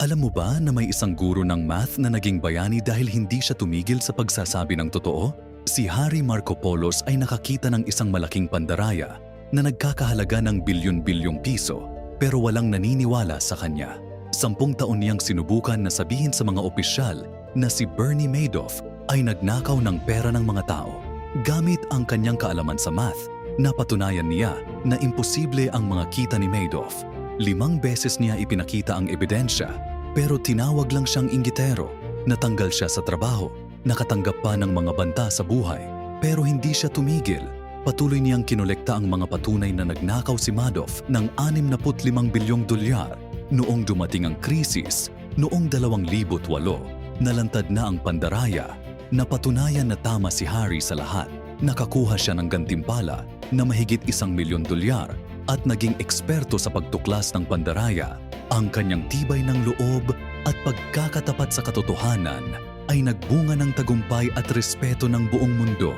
Alam mo ba na may isang guro ng math na naging bayani dahil hindi siya tumigil sa pagsasabi ng totoo? Si Harry Marco Polos ay nakakita ng isang malaking pandaraya na nagkakahalaga ng bilyon-bilyong piso pero walang naniniwala sa kanya. 10 taon niyang sinubukan na sabihin sa mga opisyal na si Bernie Madoff ay nagnakaw ng pera ng mga tao. Gamit ang kanyang kaalaman sa math, napatunayan niya na imposible ang mga kita ni Madoff. 5 beses niya ipinakita ang ebidensya pero tinawag lang siyang inggitero. Natanggal siya sa trabaho, nakatanggap pa ng mga banta sa buhay pero hindi siya tumigil. Patuloy niyang kinolekta ang mga patunay na nagnakaw si Madoff ng 65 bilyong dolyar. Noong dumating ang krisis, noong 2008, nalantad na ang pandaraya. Napatunayan na tama si Harry sa lahat. Nakakuha siya ng gantimpala na mahigit 1 milyon dolyar at naging eksperto sa pagtuklas ng pandaraya. Ang kanyang tibay ng loob at pagkakatapat sa katotohanan ay nagbunga ng tagumpay at respeto ng buong mundo.